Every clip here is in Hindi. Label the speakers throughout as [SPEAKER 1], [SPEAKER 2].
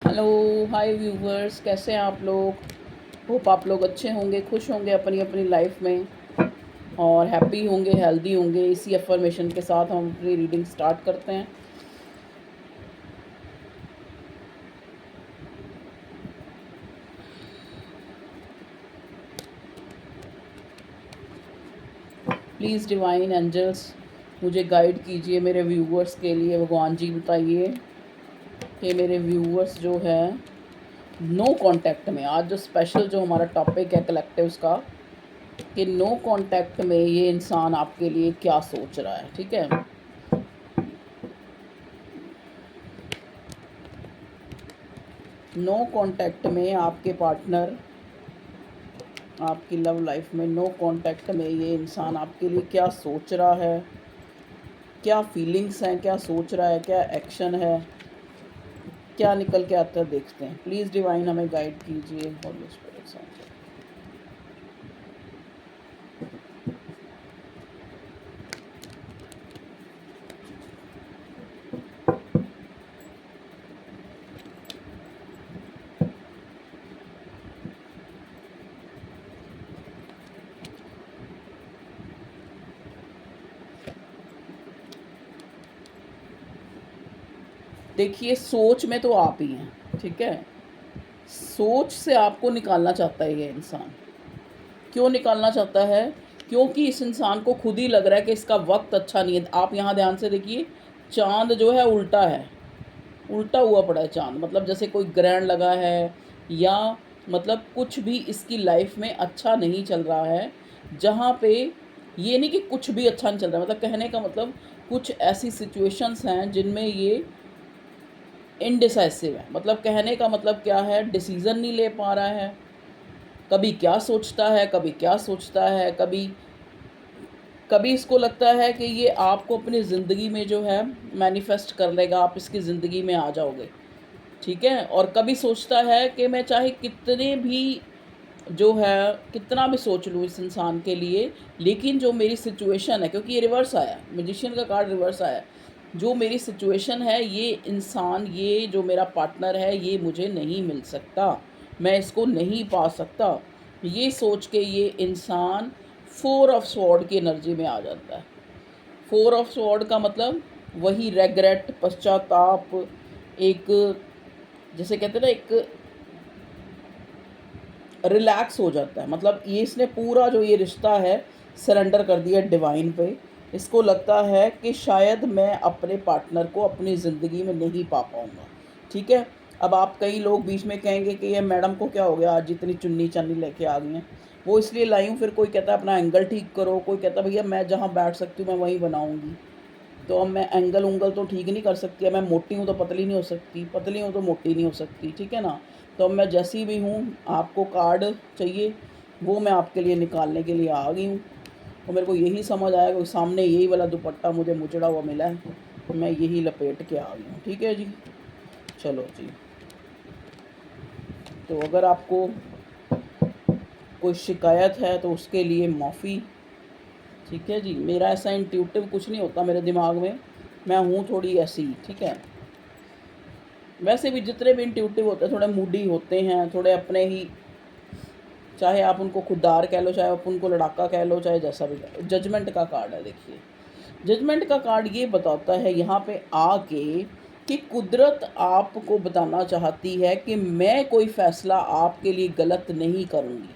[SPEAKER 1] हेलो। हाय व्यूवर्स, कैसे हैं आप लोग? होप आप लोग अच्छे होंगे, खुश होंगे अपनी अपनी लाइफ में और हैप्पी होंगे, हेल्दी होंगे। इसी अफर्मेशन के साथ हम अपनी रीडिंग स्टार्ट करते हैं। प्लीज़ डिवाइन एंजल्स मुझे गाइड कीजिए मेरे व्यूवर्स के लिए। भगवान जी बताइए कि मेरे व्यूवर्स जो है नो कांटेक्ट में, आज जो स्पेशल जो हमारा टॉपिक है कलेक्टिव्स का, कि नो कांटेक्ट में ये इंसान आपके लिए क्या सोच रहा है। ठीक है, नो कांटेक्ट में आपके पार्टनर, आपकी लव लाइफ में नो कांटेक्ट में ये इंसान आपके लिए क्या सोच रहा है, क्या फीलिंग्स हैं, क्या सोच रहा है, क्या एक्शन है, क्या निकल के आता है, देखते हैं। प्लीज़ डिवाइन हमें गाइड कीजिए। होली स्पिरिट साथ। देखिए, सोच में तो आप ही हैं। ठीक है, सोच से आपको निकालना चाहता है ये इंसान। क्यों निकालना चाहता है? क्योंकि इस इंसान को खुद ही लग रहा है कि इसका वक्त अच्छा नहीं है। आप यहाँ ध्यान से देखिए, चांद जो है उल्टा है, उल्टा हुआ पड़ा है चांद। मतलब जैसे कोई ग्रहण लगा है, या मतलब कुछ भी इसकी लाइफ में अच्छा नहीं चल रहा है। जहाँ पे ये नहीं कि कुछ भी अच्छा नहीं चल रहा, मतलब कहने का मतलब कुछ ऐसी सिचुएशंस हैं जिनमें ये इनडिसाइसिव है। मतलब कहने का मतलब क्या है, डिसीज़न नहीं ले पा रहा है। कभी क्या सोचता है, कभी क्या सोचता है, कभी कभी इसको लगता है कि ये आपको अपनी ज़िंदगी में जो है मैनिफेस्ट कर लेगा, आप इसकी ज़िंदगी में आ जाओगे। ठीक है, और कभी सोचता है कि मैं चाहे कितने भी जो है कितना भी सोच लूँ इस इंसान के लिए, लेकिन जो मेरी सिचुएशन है, क्योंकि ये रिवर्स आया, मैजिशियन का कार्ड रिवर्स आया, जो मेरी सिचुएशन है, ये इंसान, ये जो मेरा पार्टनर है, ये मुझे नहीं मिल सकता, मैं इसको नहीं पा सकता। ये सोच के ये इंसान 4 ऑफ स्वॉर्ड की एनर्जी में आ जाता है। 4 ऑफ स्वॉर्ड का मतलब वही रेग्रेट, पश्चाताप, एक, जैसे कहते हैं ना, एक रिलैक्स हो जाता है। मतलब ये इसने पूरा जो ये रिश्ता है सरेंडर कर दिया डिवाइन पे। इसको लगता है कि शायद मैं अपने पार्टनर को अपनी ज़िंदगी में नहीं पा पाऊँगा। ठीक है, अब आप कई लोग बीच में कहेंगे कि ये मैडम को क्या हो गया, आज जितनी चुन्नी चन्नी लेके आ गई हैं। वो इसलिए लाई हूँ, फिर कोई कहता है अपना एंगल ठीक करो, कोई कहता है भैया मैं जहाँ बैठ सकती हूँ मैं वहीं बनाऊँगी। तो अब मैं एंगल उंगल तो ठीक नहीं कर सकती है, मैं मोटी हूँ तो पतली नहीं हो सकती, पतली हूँ तो मोटी नहीं हो सकती। ठीक है ना, तो अब मैं जैसी भी हूँ, आपको कार्ड चाहिए वो मैं आपके लिए निकालने के लिए आ गई हूँ। तो मेरे को यही समझ आया कि सामने यही वाला दुपट्टा मुझे मुचड़ा हुआ मिला है, तो मैं यही लपेट के आ गई हूँ। ठीक है जी, चलो जी। तो अगर आपको कोई शिकायत है तो उसके लिए माफ़ी। ठीक है जी, मेरा ऐसा इंट्यूटिव कुछ नहीं होता मेरे दिमाग में, मैं हूँ थोड़ी ऐसी। ठीक है, वैसे भी जितने भी इंट्यूटिव होते हैं थोड़े मूडी होते हैं, थोड़े अपने ही, चाहे आप उनको खुददार कह लो, चाहे आप उनको लड़ाका कह लो, चाहे जैसा भी कह लो। जजमेंट का कार्ड है, देखिए जजमेंट का कार्ड ये बताता है यहाँ पे आके कि कुदरत आपको बताना चाहती है कि मैं कोई फ़ैसला आपके लिए गलत नहीं करूँगी।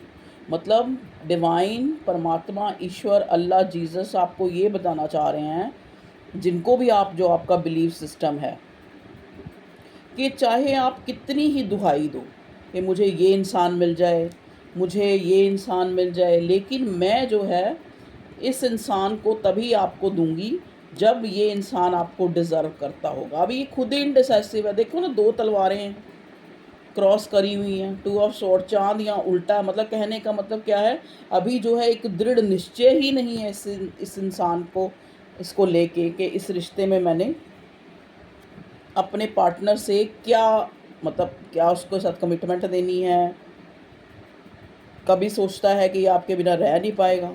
[SPEAKER 1] मतलब डिवाइन, परमात्मा, ईश्वर, अल्लाह, जीसस आपको ये बताना चाह रहे हैं, जिनको भी आप, जो आपका बिलीफ सिस्टम है, कि चाहे आप कितनी ही दुहाई दो कि मुझे ये इंसान मिल जाए, मुझे ये इंसान मिल जाए, लेकिन मैं जो है इस इंसान को तभी आपको दूंगी जब ये इंसान आपको डिज़र्व करता होगा। अभी ये खुद ही इनडिसाइसिव है। देखो ना, 2 तलवारें हैं क्रॉस करी हुई हैं, 2 ऑफ स्वॉर्ड, चांद यहाँ उल्टा है। मतलब कहने का मतलब क्या है, अभी जो है एक दृढ़ निश्चय ही नहीं है इस इंसान को, इसको लेके कि इस रिश्ते में मैंने अपने पार्टनर से क्या, मतलब क्या उसको साथ कमिटमेंट देनी है। कभी सोचता है कि ये आपके बिना रह नहीं पाएगा,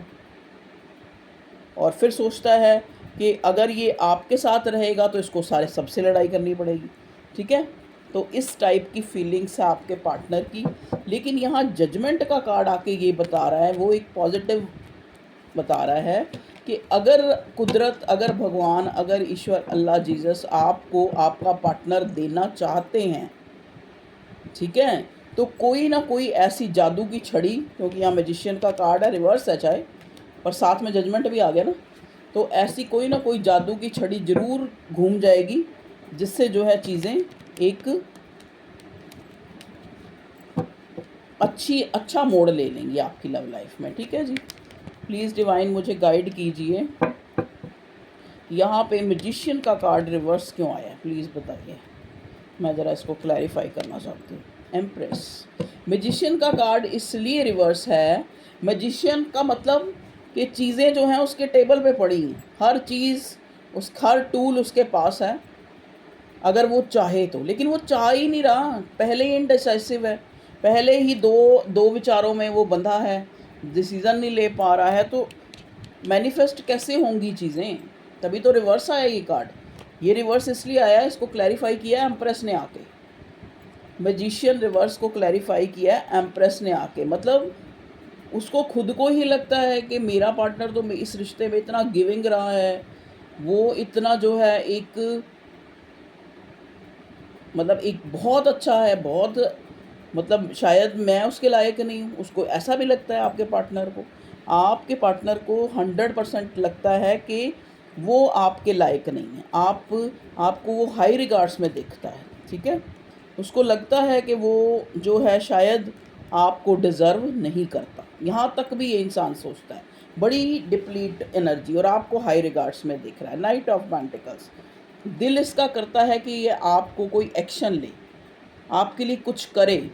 [SPEAKER 1] और फिर सोचता है कि अगर ये आपके साथ रहेगा तो इसको सारे सबसे लड़ाई करनी पड़ेगी। ठीक है, तो इस टाइप की फीलिंग्स है आपके पार्टनर की। लेकिन यहाँ जजमेंट का कार्ड आके ये बता रहा है, वो एक पॉजिटिव बता रहा है कि अगर कुदरत, अगर भगवान, अगर ईश्वर, अल्लाह, जीसस आपको आपका पार्टनर देना चाहते हैं, ठीक है, तो कोई ना कोई ऐसी जादू की छड़ी, क्योंकि यहाँ मैजिशियन का कार्ड है, रिवर्स है चाहे, और साथ में जजमेंट भी आ गया ना, तो ऐसी कोई ना कोई जादू की छड़ी ज़रूर घूम जाएगी, जिससे जो है चीज़ें एक अच्छा मोड़ ले लेंगी आपकी लव लाइफ में। ठीक है जी, प्लीज़ डिवाइन मुझे गाइड कीजिए, यहाँ पे मैजिशियन का कार्ड रिवर्स क्यों आया है, प्लीज़ बताइए, मैं ज़रा इसको क्लैरिफाई करना चाहती हूँ। एम्प्रेस, मैजिशियन का कार्ड इसलिए रिवर्स है, मैजिशियन का मतलब कि चीज़ें जो हैं उसके टेबल पे पड़ी हैं, हर चीज़, हर टूल उसके पास है अगर वो चाहे तो, लेकिन वो चाह ही नहीं रहा, पहले ही इनडिसाइसिव है, पहले ही दो विचारों में वो बंधा है, डिसीज़न नहीं ले पा रहा है, तो मैनिफेस्ट कैसे होंगी चीज़ें, तभी तो रिवर्स आया ये कार्ड। ये रिवर्स इसलिए आया, इसको क्लैरिफाई किया एम्प्रेस ने आके, मैजिशियन रिवर्स को क्लैरिफाई किया एम्प्रेस ने आके, मतलब उसको खुद को ही लगता है कि मेरा पार्टनर तो इस रिश्ते में इतना गिविंग रहा है, वो इतना जो है एक मतलब एक बहुत अच्छा है, बहुत मतलब शायद मैं उसके लायक नहीं हूँ, उसको ऐसा भी लगता है आपके पार्टनर को 100% लगता है कि वो आपके लायक नहीं है, आपको वो हाई रिगार्ड्स में देखता है। ठीक है, उसको लगता है कि वो जो है शायद आपको डिज़र्व नहीं करता, यहाँ तक भी ये इंसान सोचता है, बड़ी डिप्लीट एनर्जी, और आपको हाई रिगार्ड्स में देख रहा है। नाइट ऑफ पेंटिकल्स, दिल इसका करता है कि ये आपको कोई एक्शन ले, आपके लिए कुछ करे,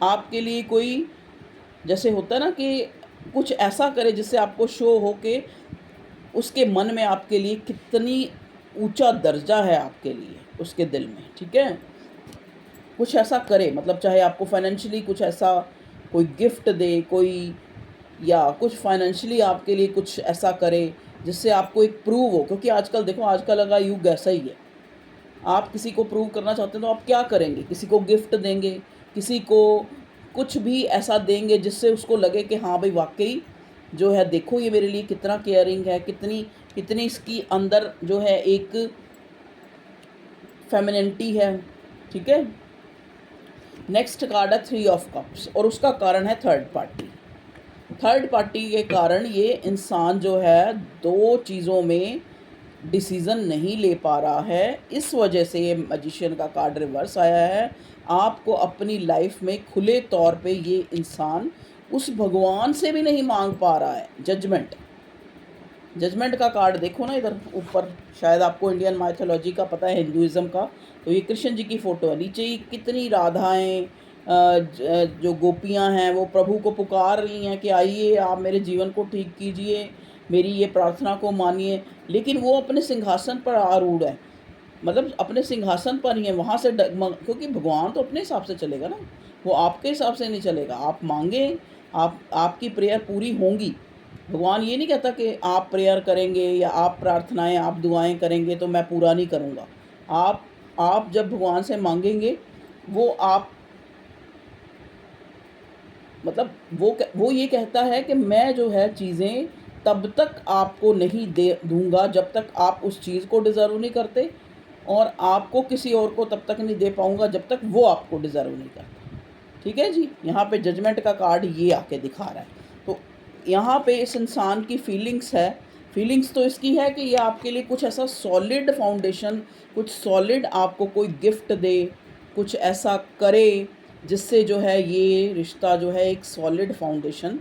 [SPEAKER 1] आपके लिए कोई, जैसे होता है ना कि कुछ ऐसा करे जिससे आपको शो हो के उसके मन में आपके लिए कितनी ऊंचा दर्जा है आपके लिए उसके दिल में। ठीक है, कुछ ऐसा करे, मतलब चाहे आपको फाइनेंशियली कुछ ऐसा कोई गिफ्ट दे कोई, या कुछ फाइनेंशियली आपके लिए कुछ ऐसा करे जिससे आपको एक प्रूव हो, क्योंकि आजकल देखो, आजकल का युग ऐसा ही है, आप किसी को प्रूव करना चाहते हैं तो आप क्या करेंगे, किसी को गिफ्ट देंगे, किसी को कुछ भी ऐसा देंगे जिससे उसको लगे कि हाँ भाई वाकई जो है देखो ये मेरे लिए कितना केयरिंग है, कितनी कितनी इसकी अंदर जो है एक फेमिनिटी है। ठीक है, नेक्स्ट कार्ड है 3 ऑफ कप्स, और उसका कारण है थर्ड पार्टी के कारण ये इंसान जो है दो चीज़ों में डिसीज़न नहीं ले पा रहा है, इस वजह से ये मैजिशियन का कार्ड रिवर्स आया है। आपको अपनी लाइफ में खुले तौर पे ये इंसान उस भगवान से भी नहीं मांग पा रहा है। जजमेंट का कार्ड देखो ना इधर ऊपर, शायद आपको इंडियन माइथोलॉजी का पता है, हिंदुज़म का, तो ये कृष्ण जी की फ़ोटो है, नीचे ही कितनी राधाएं जो गोपियां हैं वो प्रभु को पुकार रही हैं कि आइए आप मेरे जीवन को ठीक कीजिए, मेरी ये प्रार्थना को मानिए, लेकिन वो अपने सिंहासन पर आरूढ़ है, मतलब अपने सिंहासन पर ही है, वहाँ से क्योंकि भगवान तो अपने हिसाब से चलेगा ना, वो आपके हिसाब से नहीं चलेगा। आप मांगे, आपकी प्रेयर पूरी होंगी। भगवान ये नहीं कहता कि आप प्रेयर करेंगे या आप प्रार्थनाएं, आप दुआएं करेंगे तो मैं पूरा नहीं करूँगा। आप जब भगवान से मांगेंगे, वो आप मतलब वो ये कहता है कि मैं जो है चीज़ें तब तक आपको नहीं दे दूंगा जब तक आप उस चीज़ को डिज़र्व नहीं करते, और आपको किसी और को तब तक नहीं दे पाऊंगा जब तक वो आपको डिज़र्व नहीं करता। ठीक है जी, यहाँ पे जजमेंट का कार्ड ये आके दिखा रहा है। तो यहाँ पे इस इंसान की फीलिंग्स तो इसकी है कि ये आपके लिए कुछ ऐसा सॉलिड फाउंडेशन, कुछ सॉलिड आपको कोई गिफ्ट दे, कुछ ऐसा करे जिससे जो है ये रिश्ता जो है एक सॉलिड फाउंडेशन,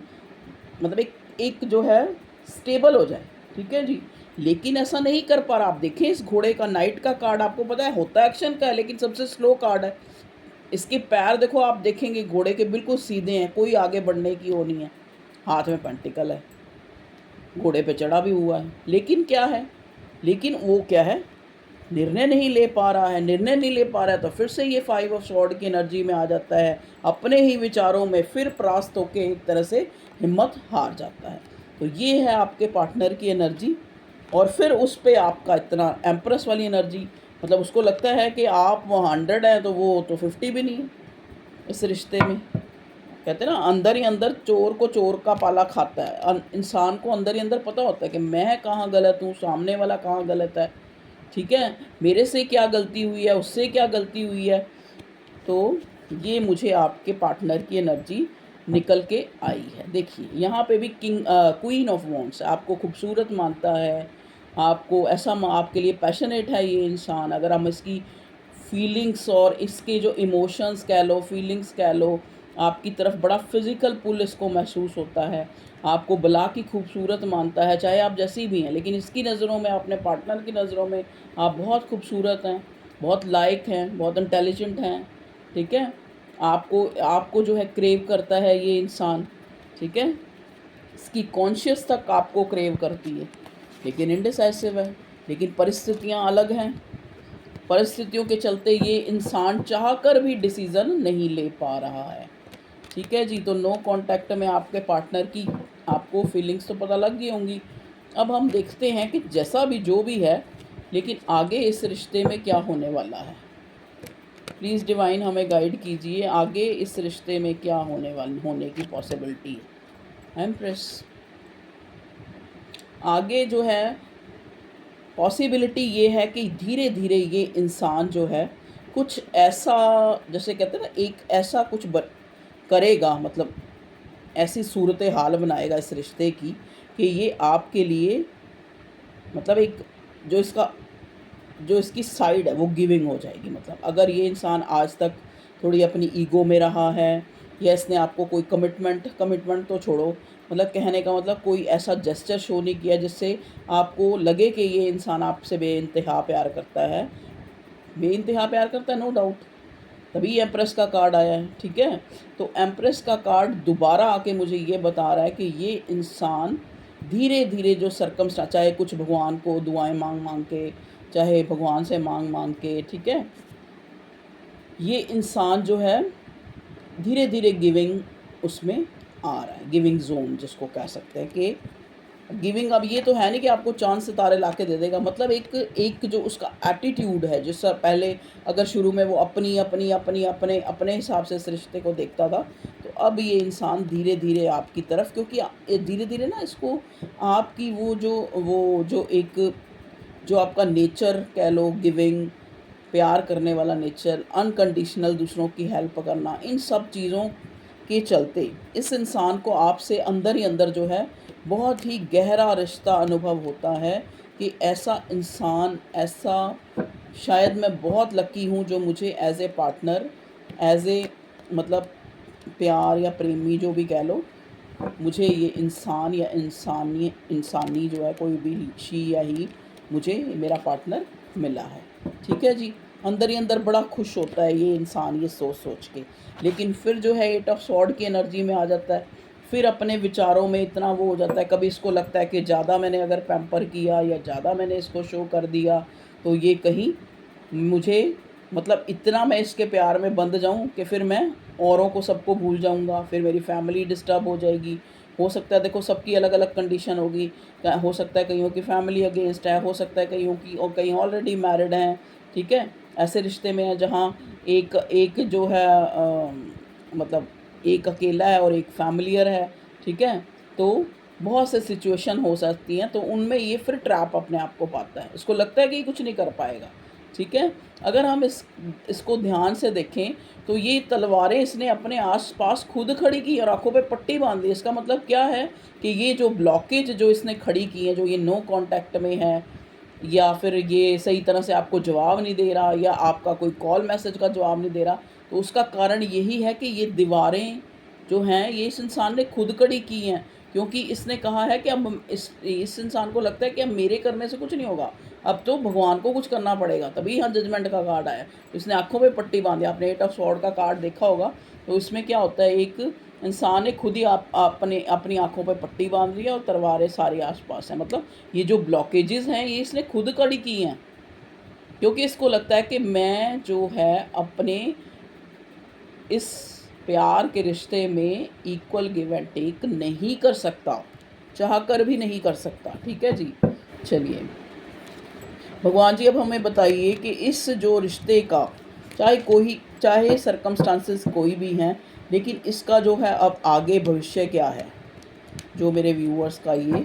[SPEAKER 1] मतलब एक जो है स्टेबल हो जाए। ठीक है जी, लेकिन ऐसा नहीं कर पा रहा। आप देखें इस घोड़े का, नाइट का कार्ड आपको पता है होता एक्शन का है, लेकिन सबसे स्लो कार्ड है। इसके पैर देखो, आप देखेंगे घोड़े के बिल्कुल सीधे हैं, कोई आगे बढ़ने की वो नहीं है, हाथ में पेंटिकल है, घोड़े पे चढ़ा भी हुआ है, लेकिन वो क्या है, निर्णय नहीं ले पा रहा है। तो फिर से ये 5 ऑफ स्वॉर्ड की एनर्जी में आ जाता है, अपने ही विचारों में फिर परास्त होकर एक तरह से हिम्मत हार जाता है। तो ये है आपके पार्टनर की एनर्जी, और फिर उस पर आपका इतना एम्प्रेस वाली एनर्जी, मतलब उसको लगता है कि आप 100 हैं तो वो तो 50 भी नहीं है इस रिश्ते में। कहते हैं ना, अंदर ही अंदर चोर को चोर का पाला खाता है। इंसान को अंदर ही अंदर पता होता है कि मैं कहाँ गलत हूँ, सामने वाला कहाँ गलत है, ठीक है, मेरे से क्या गलती हुई है, उससे क्या गलती हुई है। तो ये मुझे आपके पार्टनर की एनर्जी निकल के आई है। देखिए यहाँ पे भी क्वीन ऑफ वॉन्ड्स आपको खूबसूरत मानता है, आपको ऐसा आपके लिए पैशनेट है ये इंसान। अगर हम इसकी फीलिंग्स और इसके जो इमोशंस कह लो, फीलिंग्स कह लो, आपकी तरफ बड़ा फिज़िकल पुल इसको महसूस होता है, आपको बुला की खूबसूरत मानता है, चाहे आप जैसी भी हैं। लेकिन इसकी नज़रों में, अपने पार्टनर की नज़रों में आप बहुत खूबसूरत हैं, बहुत लायक हैं, बहुत इंटेलिजेंट हैं, ठीक है। आपको आपको जो है क्रेव करता है ये इंसान, ठीक है, इसकी कॉन्शियस तक आपको क्रेव करती है, लेकिन इनडिसाइसिव है। लेकिन परिस्थितियाँ अलग हैं, परिस्थितियों के चलते ये इंसान चाह कर भी डिसीज़न नहीं ले पा रहा है, ठीक है जी। तो नो कांटेक्ट में आपके पार्टनर की आपको फीलिंग्स तो पता लग गई होंगी। अब हम देखते हैं कि जैसा भी जो भी है, लेकिन आगे इस रिश्ते में क्या होने वाला है। प्लीज़ डिवाइन हमें गाइड कीजिए, आगे इस रिश्ते में क्या होने की पॉसिबिलिटी है। एम्प्रेस, आगे जो है पॉसिबिलिटी ये है कि धीरे धीरे ये इंसान जो है कुछ ऐसा, जैसे कहते हैं ना, एक ऐसा कुछ करेगा, मतलब ऐसी सूरत हाल बनाएगा इस रिश्ते की कि ये आपके लिए, मतलब एक जो इसकी साइड है वो गिविंग हो जाएगी। मतलब अगर ये इंसान आज तक थोड़ी अपनी ईगो में रहा है, या इसने आपको कोई कमिटमेंट तो छोड़ो, मतलब कहने का मतलब कोई ऐसा जेस्चर शो नहीं किया जिससे आपको लगे कि ये इंसान आपसे बेइंतहा प्यार करता है, नो डाउट, तभी एम्प्रेस का कार्ड आया है, ठीक है। तो एम्प्रेस का कार्ड दोबारा आके मुझे ये बता रहा है कि ये इंसान धीरे धीरे जो सर्कमस्टांस, चाहे कुछ भगवान को दुआएं मांग के, चाहे भगवान से मांग के, ठीक है, ये इंसान जो है धीरे धीरे गिविंग उसमें आ रहा है, गिविंग जोन जिसको कह सकते हैं कि गिविंग। अब ये तो है नहीं कि आपको चांद सितारे ला के दे देगा, मतलब एक जो उसका एटीट्यूड है, जिस पहले अगर शुरू में वो अपने हिसाब से इस रिश्ते को देखता था, तो अब ये इंसान धीरे धीरे आपकी तरफ, क्योंकि धीरे धीरे ना इसको आपकी जो आपका नेचर कह लो, गिविंग, प्यार करने वाला नेचर, अनकंडीशनल दूसरों की हेल्प करना, इन सब चीज़ों के चलते इस इंसान को आपसे अंदर ही अंदर जो है बहुत ही गहरा रिश्ता अनुभव होता है कि ऐसा इंसान, ऐसा शायद मैं बहुत लकी हूँ जो मुझे as a partner, as a मतलब प्यार या प्रेमी जो भी कह लो, मुझे ये इंसान या इंसानी जो है, कोई भी शी या ही, मुझे मेरा पार्टनर मिला है, ठीक है जी। अंदर ही अंदर बड़ा खुश होता है ये इंसान ये सोच के। लेकिन फिर जो है 8 ऑफ सॉर्ड की एनर्जी में आ जाता है, फिर अपने विचारों में इतना वो हो जाता है, कभी इसको लगता है कि ज़्यादा मैंने अगर पैम्पर किया या ज़्यादा मैंने इसको शो कर दिया तो ये कहीं मुझे, मतलब इतना मैं इसके प्यार में बंध जाऊं कि फिर मैं औरों को सबको भूल जाऊंगा, फिर मेरी फैमिली डिस्टर्ब हो जाएगी। हो सकता है, देखो सबकी अलग अलग कंडीशन होगी, हो सकता है कईयों की फैमिली अगेंस्ट है, हो सकता है कईयों की, और कई ऑलरेडी मैरिड हैं, ठीक है। ऐसे रिश्ते में है जहाँ एक एक जो है मतलब एक अकेला है और एक फैमिलियर है, ठीक है। तो बहुत से सिचुएशन हो सकती हैं, तो उनमें ये फिर ट्रैप अपने आप को पाता है, इसको लगता है कि ये कुछ नहीं कर पाएगा, ठीक है। अगर हम इसको ध्यान से देखें तो ये तलवारें इसने अपने आसपास खुद खड़ी की और आंखों पे पट्टी बांध दी। इसका मतलब क्या है कि ये जो ब्लॉकेज जो इसने खड़ी की है, जो ये नो कांटेक्ट में है, या फिर ये सही तरह से आपको जवाब नहीं दे रहा, या आपका कोई कॉल मैसेज का जवाब नहीं दे रहा, तो उसका कारण यही है कि ये दीवारें जो हैं ये इस इंसान ने खुद खड़ी की हैं। क्योंकि इसने कहा है कि अब इस इंसान को लगता है कि अब मेरे करने से कुछ नहीं होगा, अब तो भगवान को कुछ करना पड़ेगा, तभी यहाँ जजमेंट का कार्ड आया। तो इसने आंखों पे पट्टी बांधी। आपने 8 ऑफ सॉर्ड का कार्ड देखा होगा, तो इसमें क्या होता है, एक इंसान ने खुद ही अपनी आंखों पे पट्टी बांध ली है और तलवारें सारी आसपास हैं। मतलब ये जो ब्लॉकेजेस हैं ये इसने खुद खड़ी की हैं, क्योंकि इसको लगता है कि मैं जो है अपने इस प्यार के रिश्ते में इक्वल गिव एंड टेक नहीं कर सकता, चाह कर भी नहीं कर सकता, ठीक है जी। चलिए भगवान जी अब हमें बताइए कि इस जो रिश्ते का, चाहे सरकमस्टांसेस कोई भी हैं, लेकिन इसका जो है अब आगे भविष्य क्या है, जो मेरे व्यूअर्स का ये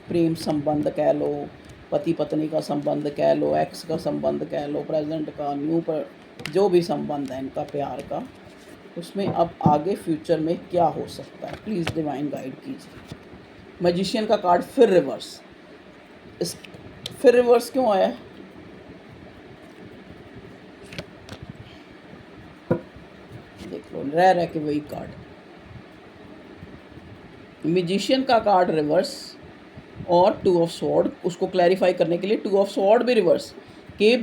[SPEAKER 1] प्रेम संबंध कह लो, पति पत्नी का संबंध कह लो, एक्स का संबंध कह लो, प्रेजेंट का, न्यू पर जो भी संबंध है इनका प्यार का, उसमें अब आगे फ्यूचर में क्या हो सकता है, प्लीज़ डिवाइन गाइड कीजिए। मैजिशियन का कार्ड फिर रिवर्स, इस फिर रिवर्स क्यों आया है? देख लो, रह के वही कार्ड, मैजिशियन का कार्ड रिवर्स और टू ऑफ स्वॉर्ड, उसको क्लैरिफाई करने के लिए टू ऑफ स्वॉर्ड भी रिवर्स, कि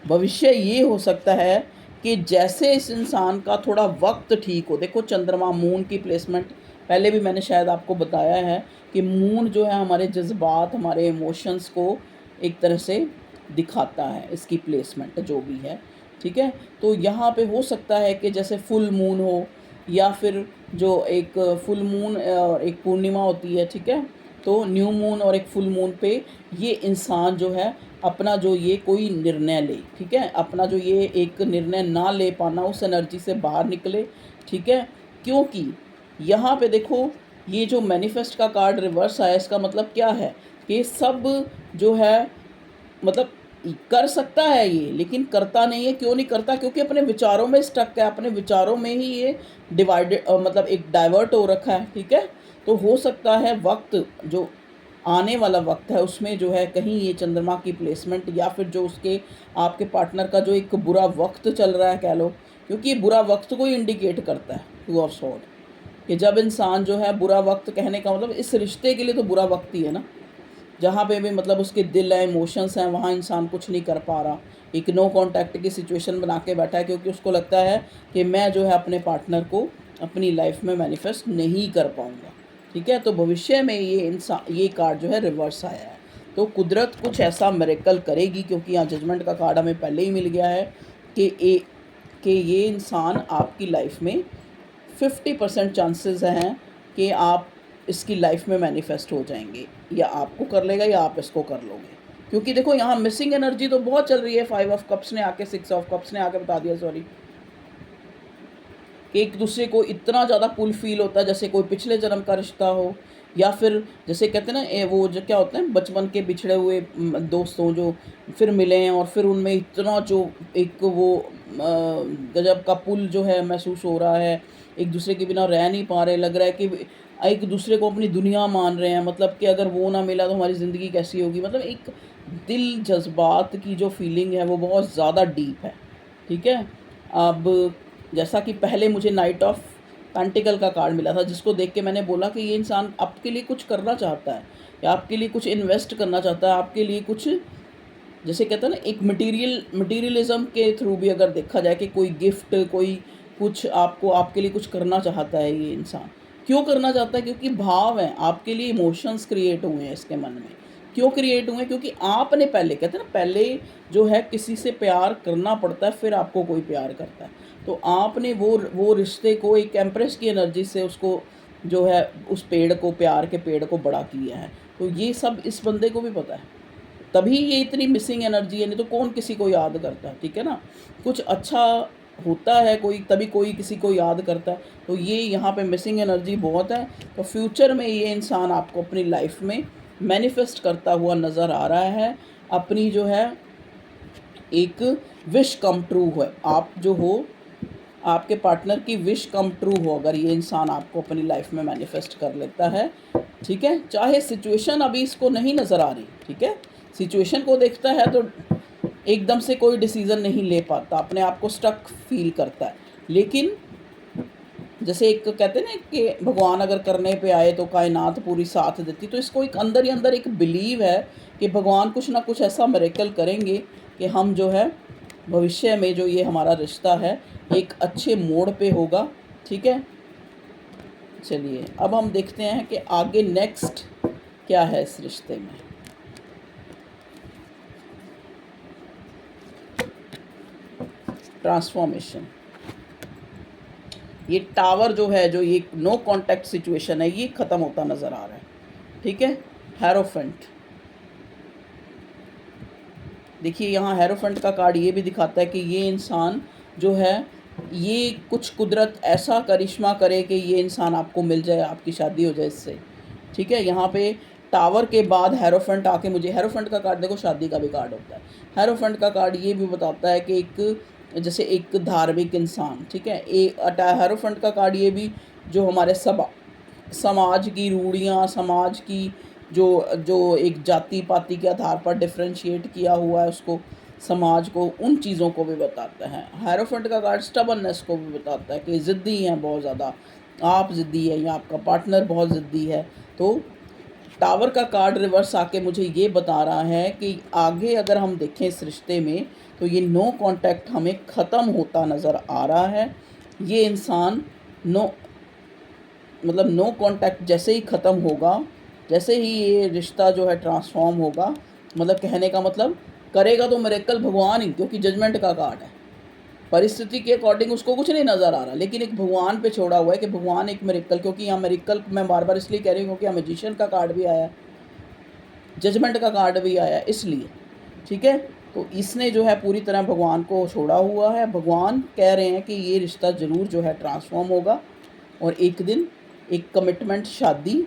[SPEAKER 1] भविष्य ये हो सकता है कि जैसे इस इंसान का थोड़ा वक्त ठीक हो। देखो चंद्रमा, मून की प्लेसमेंट पहले भी मैंने शायद आपको बताया है कि मून जो है हमारे जज्बात, हमारे इमोशंस को एक तरह से दिखाता है, इसकी प्लेसमेंट जो भी है, ठीक है। तो यहाँ पे हो सकता है कि जैसे फुल मून हो, या फिर जो एक फुल मून और एक पूर्णिमा होती है, ठीक है, तो न्यू मून और एक फुल मून पे ये इंसान जो है अपना जो ये कोई निर्णय ले, ठीक है, अपना जो ये एक निर्णय ना ले पाना, उस एनर्जी से बाहर निकले, ठीक है। क्योंकि यहाँ पे देखो ये जो मैनिफेस्ट का कार्ड रिवर्स आया, इसका मतलब क्या है कि सब जो है मतलब कर सकता है ये, लेकिन करता नहीं है। क्यों नहीं करता? क्योंकि अपने विचारों में स्टक है, अपने विचारों में ही ये डिवाइडेड मतलब एक डाइवर्ट हो रखा है, ठीक है। तो हो सकता है वक्त जो आने वाला वक्त है उसमें जो है कहीं ये चंद्रमा की प्लेसमेंट, या फिर जो उसके आपके पार्टनर का जो एक बुरा वक्त चल रहा है कह लो, क्योंकि ये बुरा वक्त को ही इंडिकेट करता है टू ऑफ स्वॉर्ड, कि जब इंसान जो है बुरा वक्त, कहने का मतलब इस रिश्ते के लिए तो बुरा वक्त ही है ना, जहाँ पे भी मतलब उसके दिल है, इमोशंस हैं, वहाँ इंसान कुछ नहीं कर पा रहा, एक नो कांटेक्ट की सिचुएशन बना के बैठा है, क्योंकि उसको लगता है कि मैं जो है अपने पार्टनर को अपनी लाइफ में मैनिफेस्ट नहीं कर पाऊँगा, ठीक है। तो भविष्य में ये कार्ड जो है रिवर्स आया है, तो कुदरत कुछ ऐसा मिरेकल करेगी, क्योंकि यहाँ जजमेंट का कार्ड हमें पहले ही मिल गया है कि ये इंसान आपकी लाइफ में 50% चांसेस हैं कि आप इसकी लाइफ में मैनिफेस्ट हो जाएंगे, या आपको कर लेगा या आप इसको कर लोगे। क्योंकि देखो यहाँ मिसिंग एनर्जी तो बहुत चल रही है, 5 ऑफ कप्स ने आके, 6 ऑफ कप्स ने आके बता दिया, सॉरी, कि एक दूसरे को इतना ज़्यादा पुल फील होता है जैसे कोई पिछले जन्म का रिश्ता हो, या फिर जैसे कहते हैं ना वो जो क्या होता है, बचपन के बिछड़े हुए दोस्तों जो फिर मिले हैं, और फिर उनमें इतना जो एक वो गजब का पुल जो है महसूस हो रहा है, एक दूसरे के बिना रह नहीं पा रहे, लग रहा है कि एक दूसरे को अपनी दुनिया मान रहे हैं, मतलब कि अगर वो ना मिला तो हमारी ज़िंदगी कैसी होगी, मतलब एक दिल जज्बात की जो फीलिंग है वो बहुत ज़्यादा डीप है, ठीक है। अब जैसा कि पहले मुझे नाइट ऑफ पेंटिकल का कार्ड मिला था, जिसको देख के मैंने बोला कि ये इंसान आपके लिए कुछ करना चाहता है, या आपके लिए कुछ इन्वेस्ट करना चाहता है, आपके लिए कुछ, जैसे कहते हैं ना, एक मटीरियलिज्म के थ्रू भी अगर देखा जाए कि कोई गिफ्ट, कोई कुछ आपको, आपके लिए कुछ करना चाहता है ये इंसान। क्यों करना चाहता है? क्योंकि भाव हैं आपके लिए, इमोशंस क्रिएट हुए हैं इसके मन में। क्यों क्रिएट हुए हैं? क्योंकि आपने पहले, कहते हैं ना, पहले जो है किसी से प्यार करना पड़ता है, फिर आपको कोई प्यार करता है। तो आपने वो रिश्ते को एक एम्प्रेस की एनर्जी से उसको जो है उस पेड़ को, प्यार के पेड़ को बड़ा किया है। तो ये सब इस बंदे को भी पता है, तभी ये इतनी मिसिंग एनर्जी है, नहीं तो कौन किसी को याद करता है, ठीक है ना। कुछ अच्छा होता है कोई, तभी कोई किसी को याद करता है। तो ये यहाँ पे मिसिंग एनर्जी बहुत है। तो फ्यूचर में ये इंसान आपको अपनी लाइफ में मैनिफेस्ट करता हुआ नज़र आ रहा है, अपनी जो है एक विश कम ट्रू है, आप जो हो, आपके पार्टनर की विश कम ट्रू हो, अगर ये इंसान आपको अपनी लाइफ में मैनिफेस्ट कर लेता है, ठीक है। चाहे सिचुएशन अभी इसको नहीं नज़र आ रही, ठीक है, सिचुएशन को देखता है तो एकदम से कोई डिसीज़न नहीं ले पाता, अपने आप को स्टक फील करता है। लेकिन जैसे एक कहते हैं ना कि भगवान अगर करने पे आए तो कायनात पूरी साथ देती, तो इसको एक अंदर ही अंदर एक बिलीव है कि भगवान कुछ ना कुछ ऐसा मिरेकल करेंगे कि हम जो है भविष्य में जो ये हमारा रिश्ता है एक अच्छे मोड़ पे होगा, ठीक है। चलिए अब हम देखते हैं कि आगे नेक्स्ट क्या है इस रिश्ते में। ट्रांसफॉर्मेशन, ये टावर जो है, जो ये नो कांटेक्ट सिचुएशन है, ये ख़त्म होता नज़र आ रहा है, ठीक है। हेरोफेंट, देखिए यहाँ हेरोफेंट का कार्ड ये भी दिखाता है कि ये इंसान जो है, ये कुछ कुदरत ऐसा करिश्मा करे कि ये इंसान आपको मिल जाए, आपकी शादी हो जाए इससे। ठीक है, यहाँ पे टावर के बाद हेरोफेंट आके मुझे, हेरोफेंट का कार्ड देखो शादी का भी कार्ड होता है। हेरोफेंट का कार्ड ये भी बताता है कि एक जैसे एक धार्मिक इंसान, ठीक है, हेरोफेंट का कार्ड ये भी जो हमारे समाज की रूढ़ियाँ, समाज की जो जो एक जाति पाति के आधार पर डिफ्रेंशिएट किया हुआ है उसको, समाज को, उन चीज़ों को भी बताता है। हेरोफेंट का कार्ड स्टबर्ननेस को भी बताता है कि ज़िद्दी हैं बहुत ज़्यादा, आप ज़िद्दी हैं या आपका पार्टनर बहुत ज़िद्दी है। तो टावर का कार्ड रिवर्स आके मुझे ये बता रहा है कि आगे अगर हम देखें इस रिश्ते में तो ये नो कांटेक्ट हमें ख़त्म होता नज़र आ रहा है। ये इंसान नो कांटेक्ट जैसे ही ख़त्म होगा, जैसे ही ये रिश्ता जो है ट्रांसफॉर्म होगा, मतलब कहने का मतलब करेगा तो मिरेकल भगवान ही, क्योंकि जजमेंट का कार्ड है। परिस्थिति के अकॉर्डिंग उसको कुछ नहीं नज़र आ रहा, लेकिन एक भगवान पे छोड़ा हुआ है कि भगवान एक मिरेकल, क्योंकि यहाँ मिरेकल मैं बार बार इसलिए कह रही हूँ क्योंकि यहाँ मैजिशियन का कार्ड भी आया है, जजमेंट का कार्ड भी आया है, इसलिए। ठीक है, तो इसने जो है पूरी तरह भगवान को छोड़ा हुआ है। भगवान कह रहे हैं कि ये रिश्ता ज़रूर जो है ट्रांसफॉर्म होगा और एक दिन एक कमिटमेंट, शादी,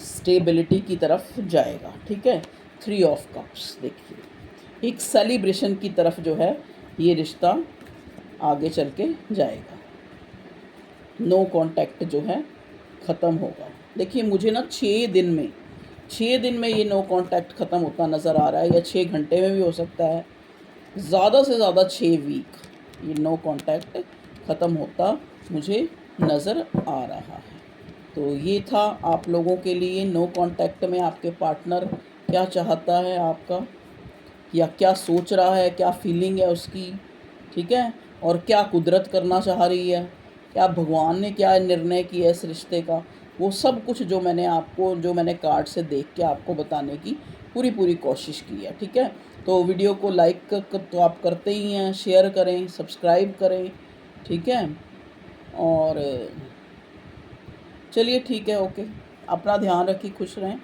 [SPEAKER 1] स्टेबिलिटी की तरफ जाएगा। ठीक है, 3 ऑफ कप्स, देखिए एक सेलिब्रेशन की तरफ जो है ये रिश्ता आगे चल के जाएगा। नो कांटेक्ट जो है ख़त्म होगा। देखिए मुझे ना 6 दिन में ये नो कांटेक्ट ख़त्म होता नज़र आ रहा है, या 6 घंटे में भी हो सकता है, ज़्यादा से ज़्यादा 6 वीक ये नो कांटेक्ट ख़त्म होता मुझे नज़र आ रहा है। तो ये था आप लोगों के लिए, नो कांटेक्ट में आपके पार्टनर क्या चाहता है आपका, या क्या सोच रहा है, क्या फीलिंग है उसकी। ठीक है, और क्या कुदरत करना चाह रही है, क्या भगवान ने क्या निर्णय किया इस रिश्ते का, वो सब कुछ जो मैंने कार्ड से देख के आपको बताने की पूरी कोशिश की है। ठीक है, तो वीडियो को लाइक तो आप करते ही हैं, शेयर करें, सब्सक्राइब करें। ठीक है, और चलिए ठीक है, ओके, अपना ध्यान रखिए, खुश रहें।